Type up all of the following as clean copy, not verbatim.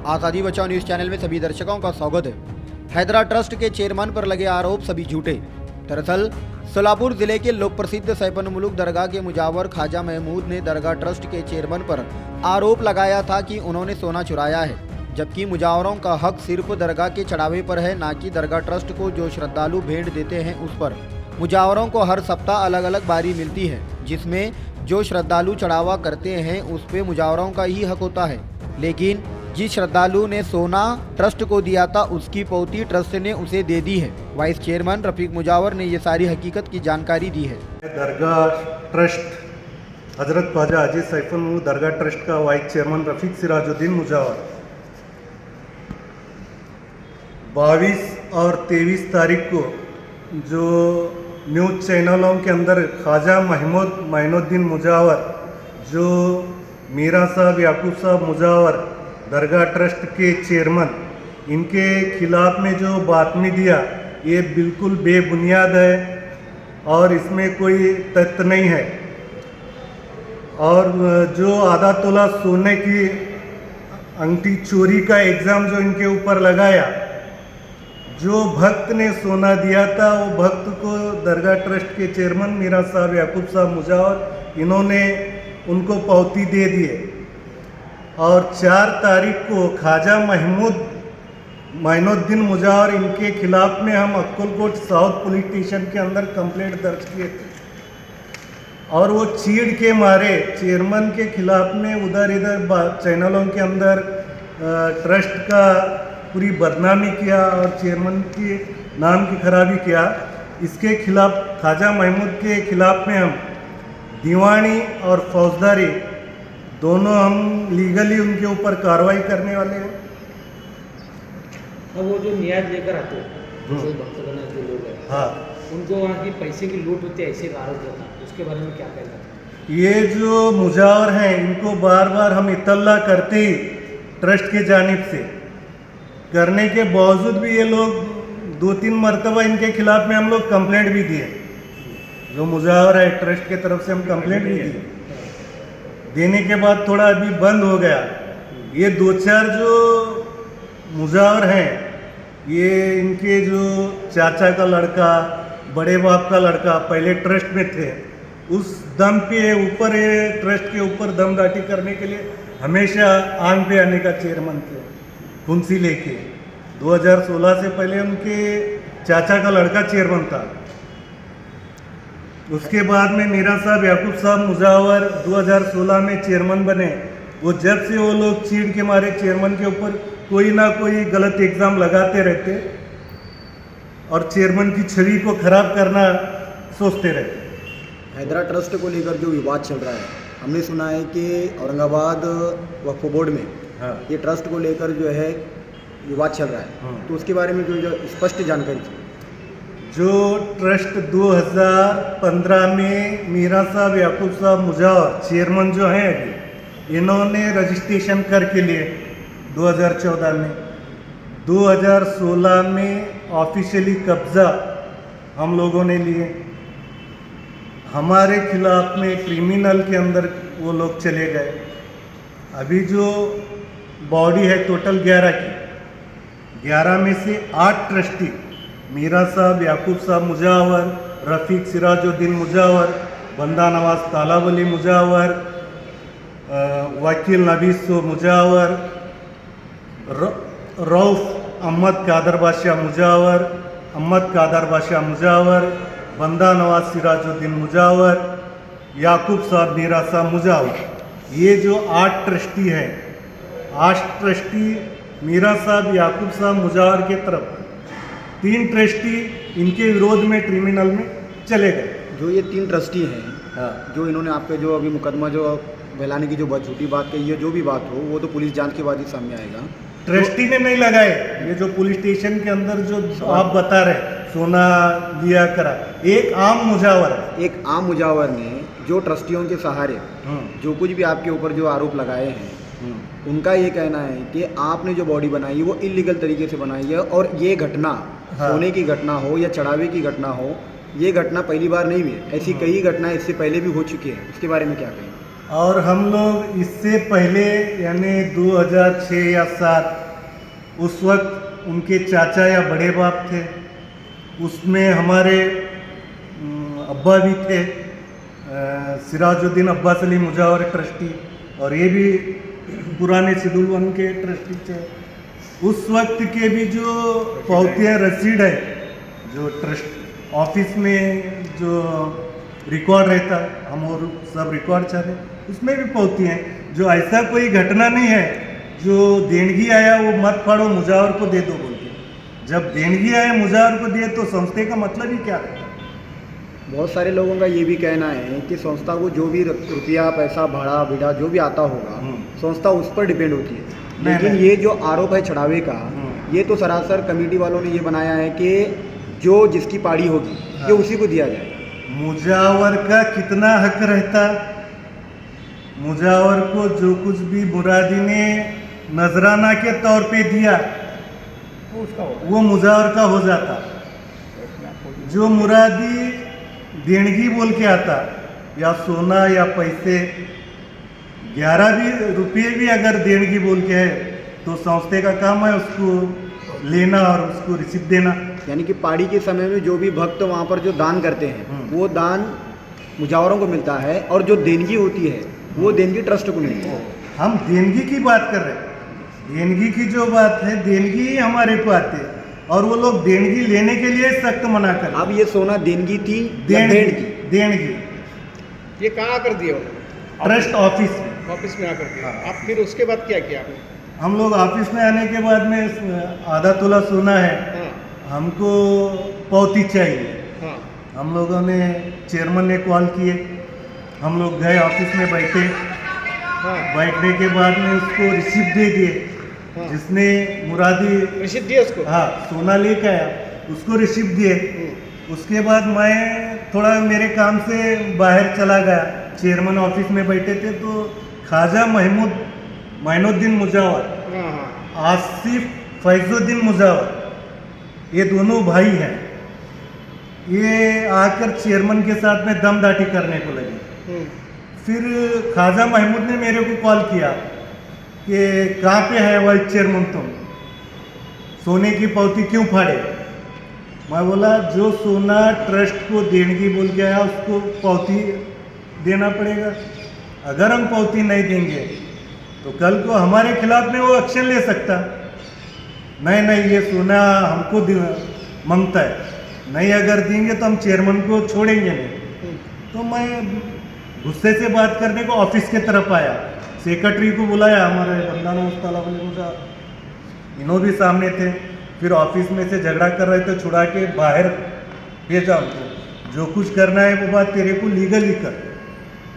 आज़ादी बचाओ news channel में सभी दर्शकों का स्वागत है। हैदरा ट्रस्ट के चेयरमैन पर लगे आरोप सभी झूठे। दरअसल सोलापुर जिले के लोक प्रसिद्ध सैफन मुलुक दरगाह के मुजावर ख्वाजा महमूद ने दरगाह ट्रस्ट के चेयरमैन पर आरोप लगाया था कि उन्होंने सोना चुराया है, जबकि मुजावरों का हक सिर्फ दरगाह के चढ़ावे पर है, ना कि दरगाह ट्रस्ट को जो श्रद्धालु भेंट देते हैं उस पर। मुजावरों को हर सप्ताह अलग अलग बारी मिलती है, जिसमें जो श्रद्धालु चढ़ावा करते हैं उस पे मुजावरों का ही हक होता है। लेकिन जिस श्रद्धालु ने सोना ट्रस्ट को दिया था उसकी पौती ट्रस्ट ने उसे दे दी है। वाइस चेयरमैन रफीक मुजावर ने ये सारी हकीकत की जानकारी दी है। दरगाह ट्रस्ट हजरत ख्वाजा अजीज सैफुल मुल्क दरगाह ट्रस्ट का वाइस चेयरमैन रफीक सिराजुद्दीन मुजावर 22 और 23 तारीख को जो न्यूज़ चैनलों के अंदर ख्वाजा महमूद मोइनुद्दीन मुजावर, जो मीरा साहब याकूब साहब मुजावर दरगाह ट्रस्ट के चेयरमैन, इनके खिलाफ में जो बातमी दिया ये बिल्कुल बेबुनियाद है और इसमें कोई तथ्य नहीं है। और जो आधा तोला सोने की अंगूठी चोरी का इल्ज़ाम जो इनके ऊपर लगाया, जो भक्त ने सोना दिया था वो भक्त को दरगाह ट्रस्ट के चेयरमैन मीरा साहब याकूब साहब मुजावर इन्होंने उनको पावती दे दिए। और 4 तारीख को ख्वाजा महमूद मोइनुद्दीन मुजावर इनके खिलाफ में हम अक्कलकोट साउथ पुलिस स्टेशन के अंदर कंप्लेंट दर्ज किए थे और वो चीड़ के मारे चेयरमैन के खिलाफ में उधर इधर चैनलों के अंदर ट्रस्ट का पूरी बदनामी किया और चेयरमैन के नाम की खराबी किया। इसके खिलाफ ख्वाजा महमूद के खिलाफ में हम दीवानी और फौजदारी दोनों हम लीगली उनके ऊपर कार्रवाई करने वाले हैं। अब वो जो न्याज लेकर आते हैं जैसे भक्तगण जो लोग हैं, हाँ, उनको वहाँ की पैसे की लूट होती है ऐसे आरोप होता है, उसके बारे में क्या कहना है? ये जो मुजावर हैं इनको बार बार हम इत्तला करते ही ट्रस्ट के जानिब से करने के बावजूद भी ये लोग 2-3 मरतबा इनके खिलाफ में हम लोग कंप्लेंट भी दिए। जो मुजावर है ट्रस्ट के तरफ से हम कंप्लेंट भी दिए, देने के बाद थोड़ा अभी बंद हो गया। ये 2-4 जो मुजावर हैं, ये इनके जो चाचा का लड़का, बड़े बाप का लड़का पहले ट्रस्ट में थे, उस दम पे ऊपर ये ट्रस्ट के ऊपर दमदाटी करने के लिए हमेशा आंग पे आने का चेयरमैन थे फुंसी लेके। 2016 से पहले उनके चाचा का लड़का चेयरमैन था। उसके बाद में मीरा साहब याकूब साहब मुजावर 2016 में चेयरमैन बने। वो जब से वो लोग चीड़ के मारे चेयरमैन के ऊपर कोई ना कोई गलत एग्ज़ाम लगाते रहते और चेयरमैन की छवि को खराब करना सोचते रहते। हैदरा ट्रस्ट को लेकर जो विवाद चल रहा है, हमने सुना है कि औरंगाबाद वक्फ बोर्ड में हाँ, ये ट्रस्ट को लेकर जो है विवाद चल रहा है, तो उसके बारे में जो स्पष्ट जानकारी थी। जो ट्रस्ट 2015 में मीरा साहब याकूब साहब मुजावर चेयरमैन जो हैं अभी, इन्होंने रजिस्ट्रेशन करके लिए 2014 में, 2016 में ऑफिशियली कब्ज़ा हम लोगों ने लिए। हमारे खिलाफ में क्रिमिनल के अंदर वो लोग चले गए। अभी जो बॉडी है टोटल 11 की, 11 में से 8 ट्रस्टी मीरा साहब याकूब साहब मुजावर, रफीक सिराजुद्दीन मुजावर, बंदा नवाज तालब अली मुजावर, वकील नबीसो मुजावर, रऊफ अहमद कादर बादशाह मुजावर, अहमद कादर बादशाह मुजावर, बंदा नवाज सिराजुद्दीन मुजावर, याकूब साहब मीरा साहब मुजावर, ये जो 8 ट्रस्टी हैं, 8 ट्रस्टी मीरा साहब याकूब साहब मुजावर के तरफ, 3 ट्रस्टी इनके विरोध में ट्रिब्यूनल में चले गए। जो ये 3 ट्रस्टी हैं, हाँ, जो इन्होंने आप पे जो अभी मुकदमा जो फैलाने की जो बहुत झूठी बात कही है, जो भी बात हो वो तो पुलिस जांच के बाद ही सामने आएगा। ट्रस्टी ने नहीं लगाए। ये जो पुलिस स्टेशन के अंदर जो आप बता रहे सोना दिया करा, एक आम मुजावर है। एक आम मुजावर ने जो ट्रस्टियों के सहारे जो कुछ भी आपके ऊपर जो आरोप लगाए हैं, उनका ये कहना है कि आपने जो बॉडी बनाई है वो इलीगल तरीके से बनाई है और ये घटना, हाँ, सोने की घटना हो या चढ़ावे की घटना हो, ये घटना पहली बार नहीं हुई है, ऐसी कई घटनाएं इससे पहले भी हो चुकी हैं। इसके बारे में क्या कहें? और हम लोग इससे पहले यानी 2006 या 7 उस वक्त उनके चाचा या बड़े बाप थे, उसमें हमारे अब्बा भी थे, सिराजुद्दीन अब्बास अली मुजावर ट्रस्टी, और ये भी पुराने शेड्यूल 1 के ट्रस्टी थे। उस वक्त के भी जो पौतिया रसीद है, जो ट्रस्ट ऑफिस में जो रिकॉर्ड रहता, हम और सब रिकॉर्ड चाहते, उसमें भी पौती हैं। जो ऐसा कोई घटना नहीं है जो देणगी आया वो मत फाड़ो मुजावर को दे दो बोलते। जब देणगी आया मुजावर को दिए तो संस्था का मतलब ही क्या है? बहुत सारे लोगों का ये भी कहना है कि संस्था को जो भी रुपया पैसा भाड़ा भिड़ा जो भी आता होगा संस्था उस पर डिपेंड होती है, लेकिन ये जो आरोप है छड़ावे का, ये तो सरासर कमेटी वालों ने ये बनाया है कि जो जिसकी पाड़ी होगी ये उसी को दिया जाए। मुजावर का कितना हक रहता? मुजावर को जो कुछ भी मुरादी ने नजराना के तौर पे दिया वो मुजावर का हो जाता। जो मुरादी देणगी बोल के आता या सोना या पैसे 11 भी रुपये भी अगर देणगी बोल के है तो संस्था का काम है उसको लेना और उसको रिसीव देना। यानी कि पाड़ी के समय में जो भी भक्त वहाँ पर जो दान करते हैं वो दान मुजावरों को मिलता है, और जो देनगी होती है वो देनगी ट्रस्ट को मिलती है। हम देनगी की बात कर रहे हैं, देनगी की जो बात है देनगी ही हमारे को आती है, और वो लोग देनगी लेने के लिए सख्त मना कर। अब ये सोना देनगी थी देनगी देनगी ये कहाँ कर दिया? ट्रस्ट ऑफिस में आकर दिया। आप फिर उसके बाद क्या किया आपने? हम लोग ऑफिस में आने के बाद में आधा तोला सोना है, हाँ हमको पौती चाहिए। हाँ हम लोगों ने चेयरमैन ने कॉल किए, हम लोग गए ऑफिस में बैठे, हाँ बैठने के बाद में उसको रिसिप्ट दे दिए। हाँ। जिसने मुरादी रिसीव दिया उसको? हाँ सोना लेके आया उसको रिसिप्ट दिए। उसके बाद मैं थोड़ा मेरे काम से बाहर चला गया, चेयरमैन ऑफिस में बैठे थे तो ख्वाजा मोइनुद्दीन मुजावर, हाँ हाँ आसिफ फैजुद्दीन मुजावर, ये दोनों भाई हैं, ये आकर चेयरमैन के साथ में दमदाटी करने को लगे। फिर ख्वाजा महमूद ने मेरे को कॉल किया कि कहाँ पे है वाइस चेयरमैन तुम, सोने की पौती क्यों फाड़े? मैं बोला जो सोना ट्रस्ट को देणगी बोल के आया उसको पौती देना पड़ेगा, अगर हम पौती नहीं देंगे तो कल को हमारे खिलाफ में वो एक्शन ले सकता। नहीं ये सोना हमको मांगता है, नहीं अगर देंगे तो हम चेयरमैन को छोड़ेंगे नहीं। तो मैं गुस्से से बात करने को ऑफिस के तरफ आया, सेक्रेटरी को बुलाया, हमारे बंदाना मुझा इन्हों भी सामने थे। फिर ऑफिस में से झगड़ा कर रहे थे, छुड़ा के बाहर भेजा उनको, जो कुछ करना है वो बात तेरे को लीगली कर,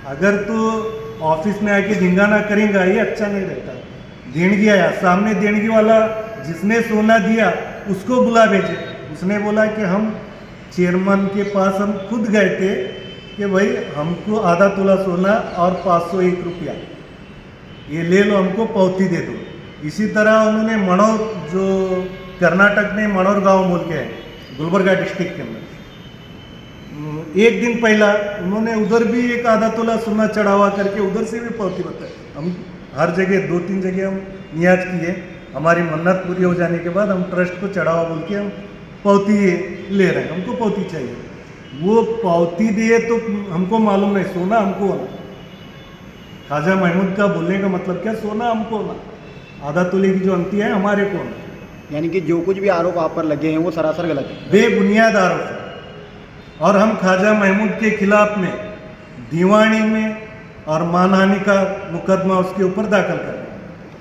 अगर तो ऑफिस में आके धिंगाना करेंगे ये अच्छा नहीं रहता। देणगी आया, सामने देणगी वाला जिसने सोना दिया उसको बुला भेजे, उसने बोला कि हम चेयरमैन के पास हम खुद गए थे कि भाई हमको आधा तोला सोना और 501 रुपया ये ले लो, हमको पौती दे दो। इसी तरह उन्होंने मनोर, जो कर्नाटक में मनोर गांव बोल के है गुलबर्गा डिस्ट्रिक्ट के अंदर, एक दिन पहला उन्होंने उधर भी एक आधा तोला सोना चढ़ावा करके उधर से भी पौती बताई। हम हर जगह 2-3 जगह हम नियाज किए, हमारी मन्नत पूरी हो जाने के बाद हम ट्रस्ट को चढ़ावा बोल के हम पौती ले रहे हैं, हमको पौती चाहिए। वो पौती दिए तो हमको मालूम नहीं, सोना हमको होना। ख्वाजा महमूद का बोलने का मतलब क्या, सोना हमको होना, आधा तोले की जो अंती है हमारे को होना। यानी कि जो कुछ भी आरोप आप पर लगे हैं वो सरासर गलत है, बेबुनियाद आरोप है, और हम ख्वाजा महमूद के खिलाफ में दीवानी में और मानहानि का मुकदमा उसके ऊपर दाखिल कर